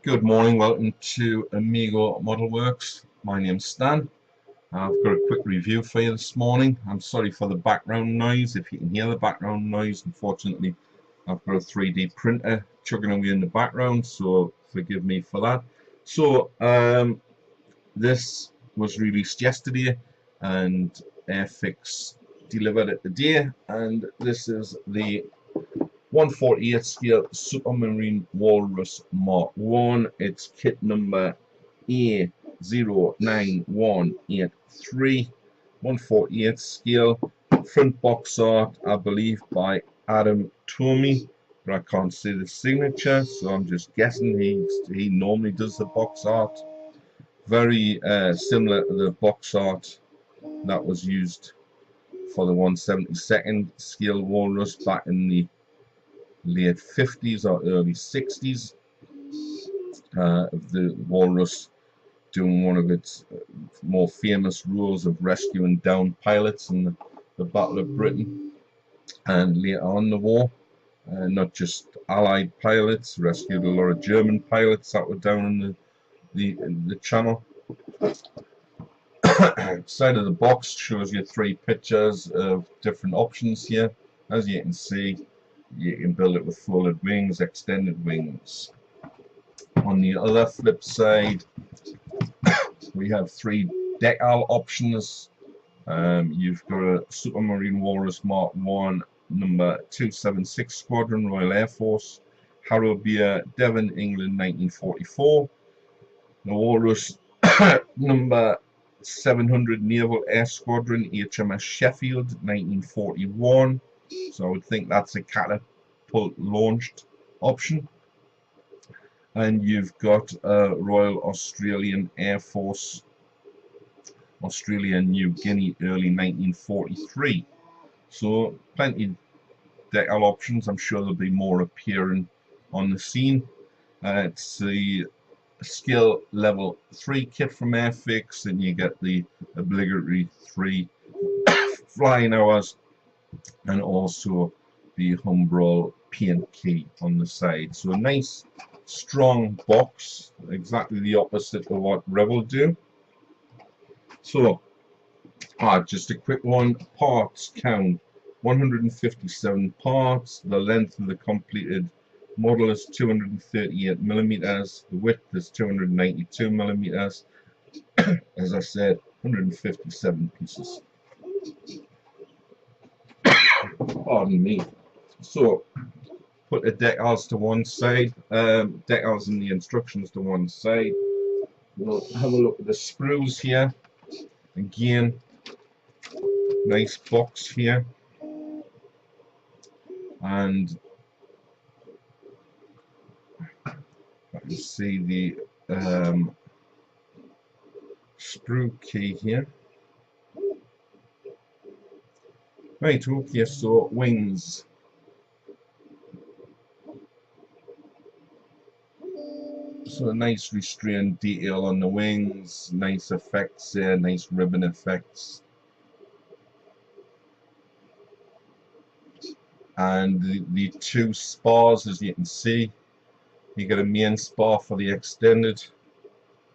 Good morning, welcome to Amigo Model Works. My name's Stan. I've got a quick review for you this morning. I'm sorry for the background noise. If you can hear the background noise, unfortunately I've got a 3D printer chugging away in the background, so forgive me for that. So this was released yesterday and Airfix delivered it today, and this is the 148 scale Supermarine Walrus Mk1. It's kit number A09183, 148 scale, front box art, I believe, by Adam Tomey, but I can't see the signature, so I'm just guessing he normally does the box art. Very similar to the box art that was used for the 172nd scale Walrus back in the late 50s or early 60s. The Walrus doing one of its more famous roles of rescuing downed pilots in the Battle of Britain and later on the war. Not just Allied pilots, rescued a lot of German pilots that were down in the channel. Side of the box shows you 3 pictures of different options here. As you can see, you can build it with folded wings, extended wings. On the other flip side, we have 3 decal options. You've got a Supermarine Walrus Mk1 number 276 Squadron, Royal Air Force, Harrowby, Devon, England, 1944. The Walrus number 700 Naval Air Squadron, HMS Sheffield, 1941. So I would think that's a catapult launched option. And you've got Royal Australian Air Force, Australia and New Guinea, early 1943. So plenty decal options. I'm sure there'll be more appearing on the scene. It's the skill level 3 kit from Airfix, and you get the obligatory 3 flying hours and also the Humbrol paint key on the side. So a nice strong box, exactly the opposite of what Rebel do. So just a quick one. Parts count 157 parts. The length of the completed model is 238 millimeters. The width is 292 millimeters. As I said, 157 pieces. Pardon me. So put the decals to one side, decals and the instructions to one side. We'll have a look at the sprues here. Again, nice box here, and I can see the sprue key here. Right, okay, so wings. So a nice restrained detail on the wings, nice effects there, nice ribbon effects. And the 2 spars, as you can see, you get a main spar for the extended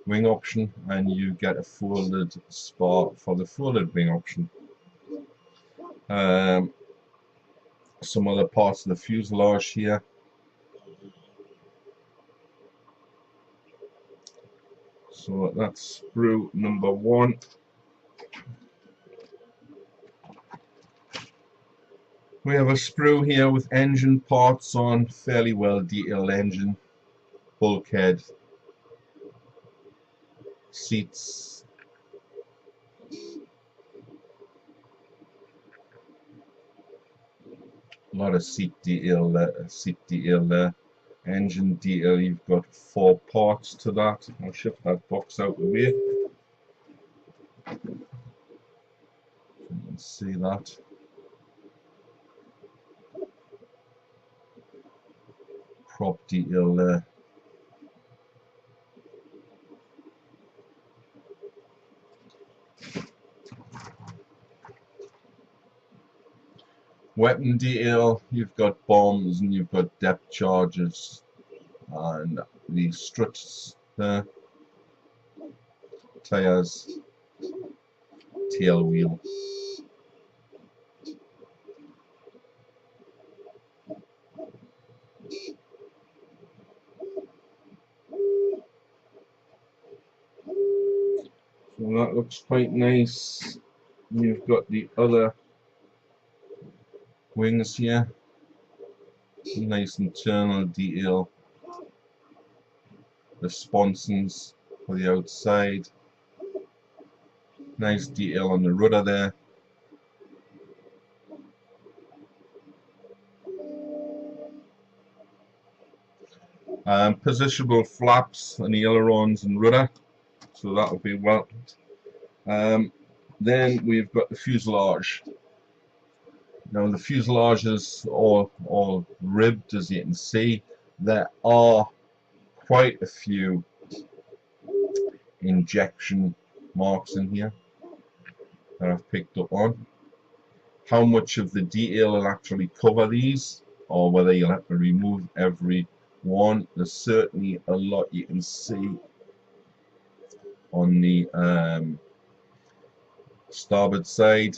wing option, and you get a folded spar for the folded wing option. Some other parts of the fuselage here. So that's sprue number 1. We have a sprue here with engine parts on, fairly well detailed engine, bulkhead, seats, a lot of seat detail there, engine detail. You've got 4 parts to that. I'll shift that box out of the way. You can see that. Prop detail there. Weapon detail, you've got bombs and you've got depth charges and the struts there, tyres, tail wheel. So that looks quite nice. You've got the other wings here, nice internal detail, the sponsons for the outside, nice detail on the rudder there. Positionable flaps and the ailerons and rudder, so that will be welcomed. Then we've got the fuselage. Now the fuselage is all ribbed, as you can see. There are quite a few injection marks in here that I've picked up on. How much of the detail will actually cover these, or whether you'll have to remove every one, there's certainly a lot you can see on the starboard side.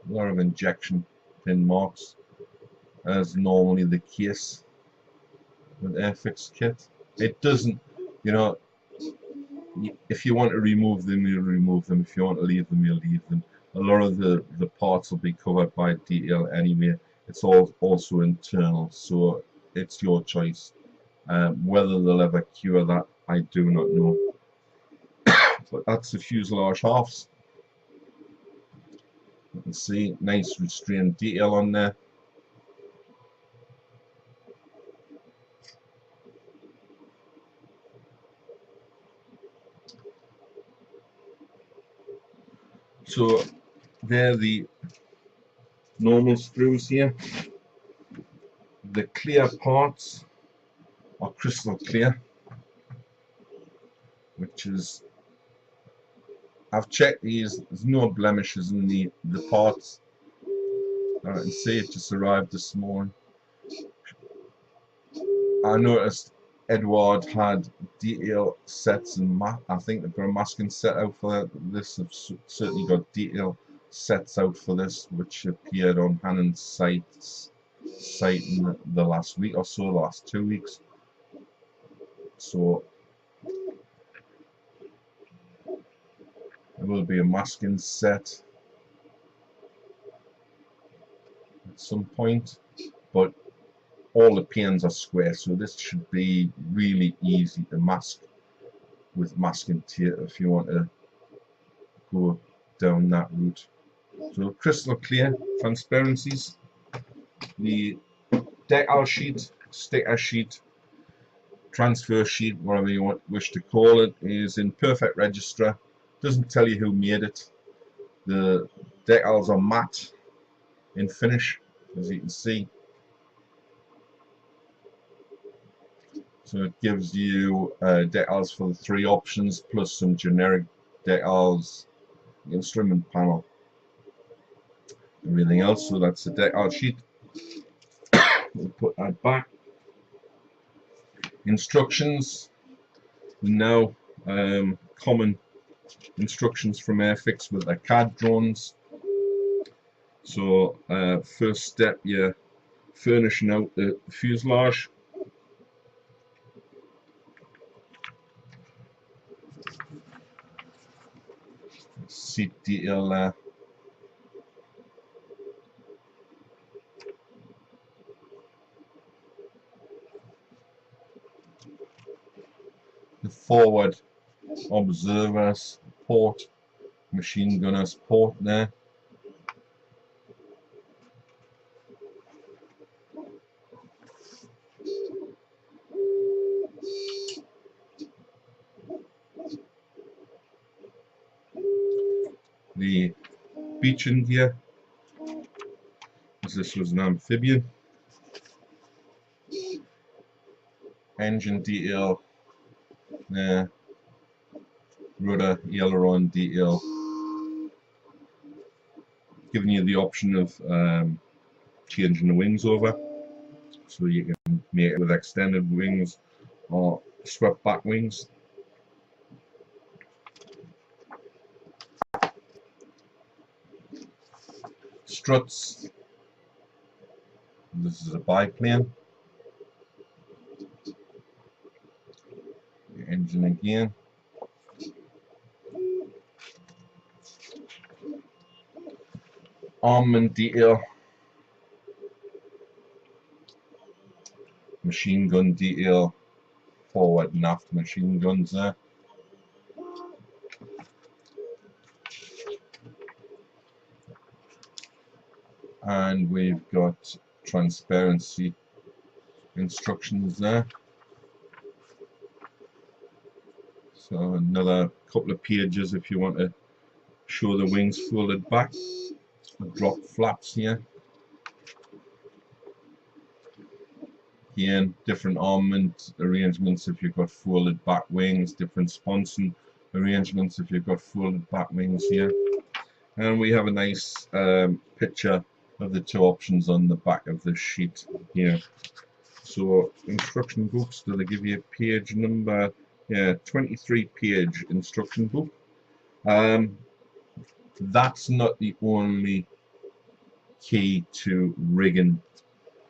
A lot of injection pin marks, as normally the case with Airfix kit. It doesn't, you know, if you want to remove them, you'll remove them. If you want to leave them, you'll leave them. A lot of the parts will be covered by detail anyway. It's all also internal, so it's your choice. Whether they'll ever cure that, I do not know. But that's the fuselage halves. You can see nice restrained detail on there. So they're the normal screws here. The clear parts are crystal clear, which is, I've checked these, there's no blemishes in the parts. I can see it just arrived this morning. I noticed Edward had detail sets, and I think they've got a masking set out for this. They've certainly got detail sets out for this, which appeared on Hannon's site in the last week or so, the last 2 weeks. So there will be a masking set at some point, but all the pins are square, so this should be really easy to mask with masking tape if you want to go down that route. So crystal clear transparencies. The decal sheet, sticker sheet, transfer sheet, whatever you wish to call it, is in perfect register. Doesn't tell you who made it. The decals are matte in finish, as you can see. So it gives you decals for the 3 options, plus some generic decals, the instrument panel, everything else. So that's the decal sheet. We'll put that back. Instructions. Now common instructions from Airfix with their CAD drawings. So first step, you're furnishing out the fuselage. Seat detail there. The forward observer's port, machine gunner's port there. The beaching gear, as this was an amphibian. Engine detail there, rudder, aileron detail, giving you the option of changing the wings over. So you can make it with extended wings or swept back wings. Struts. This is a biplane. The engine again. Armament detail. Machine gun detail. Forward and aft machine guns there. And we've got transparency instructions there. So another couple of pages if you want to show the wings folded back. Drop flaps here. Again, different armament arrangements if you've got folded back wings, different sponson arrangements if you've got folded back wings here. And we have a nice picture of the two options on the back of the sheet here. So instruction books, do they give you a page number? Yeah, 23 page instruction book. That's not the only key to rigging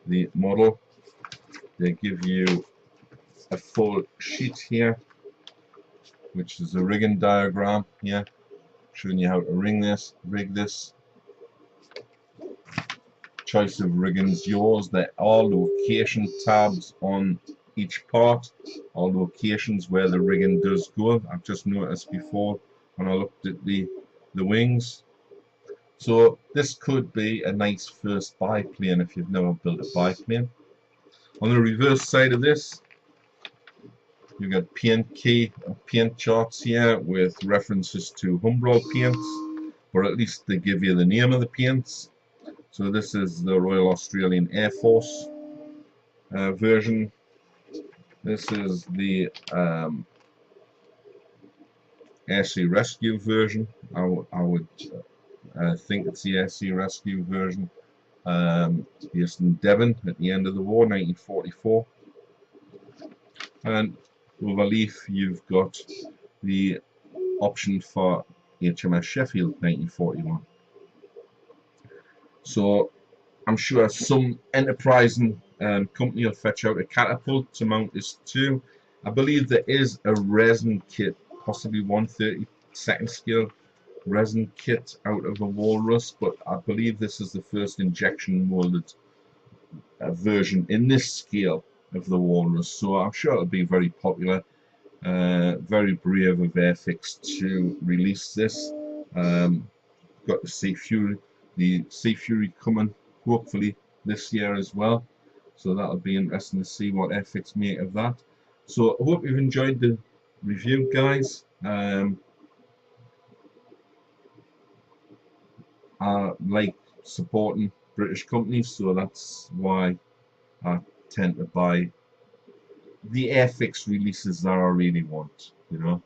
the model. They give you a full sheet here, which is a rigging diagram here, showing you how to rig this. Choice of rigging is yours. There are location tabs on each part, or locations where the rigging does go. I've just noticed before when I looked at the wings. So this could be a nice first biplane if you've never built a biplane. On the reverse side of this, you've got paint charts here with references to Humbrol paints, or at least they give you the name of the paints. So this is the Royal Australian Air Force version. This is the Air Sea Rescue version. I would think it's the Air Sea Rescue version. Based in Devon at the end of the war, 1944. And overleaf, you've got the option for HMS Sheffield, 1941. So I'm sure some enterprising company will fetch out a catapult to mount this to. I believe there is a resin kit, possibly 1/32nd scale resin kit out of a Walrus, but I believe this is the first injection molded version in this scale of the Walrus, so I'm sure it'll be very popular. Very brave of Airfix to release this. Got the Sea Fury coming hopefully this year as well, so that'll be interesting to see what Airfix make of that. So I hope you've enjoyed the review, guys. I like supporting British companies, so that's why I tend to buy the Airfix releases that I really want. You know,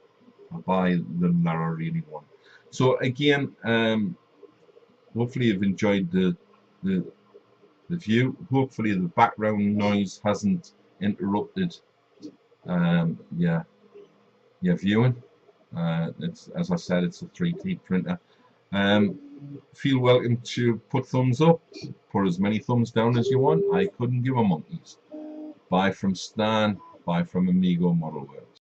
I buy them that I really want. So again, hopefully you've enjoyed the view. Hopefully the background noise hasn't interrupted your viewing. It's, as I said, it's a 3D printer. Feel welcome to put thumbs up, put as many thumbs down as you want. I couldn't give a monkeys. Bye from Stan, bye from Amigo Model World.